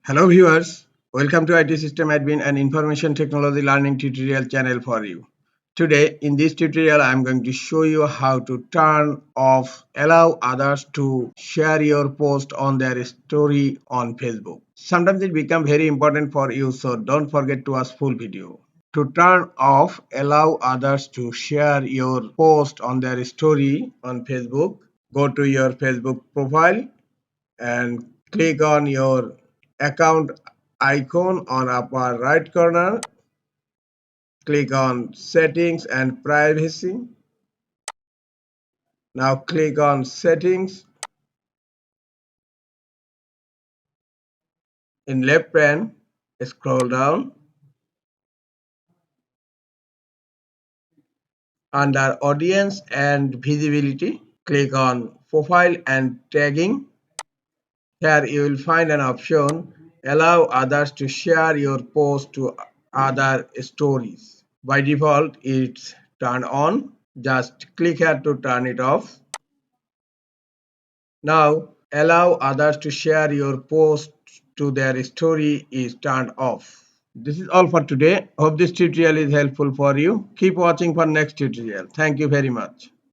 Hello viewers, welcome to IT System Admin and Information Technology Learning tutorial channel for you. Today in this tutorial I am going to show you how to turn off allow others to share your post on their story on Facebook. Sometimes it becomes very important for you, so don't forget to watch full video. To turn off allow others to share your post on their story on Facebook, go to your Facebook profile and click on your account icon on upper right corner. Click on settings and privacy. Now click on settings. In left pane, scroll down. Under audience and visibility, click on profile and tagging. Here you will find an option allow others to share your post to other stories. By default, it's turned on. Just click here to turn it off. Now, allow others to share your post to their story is turned off. This is all for today. Hope this tutorial is helpful for you. Keep watching for next tutorial. Thank you very much.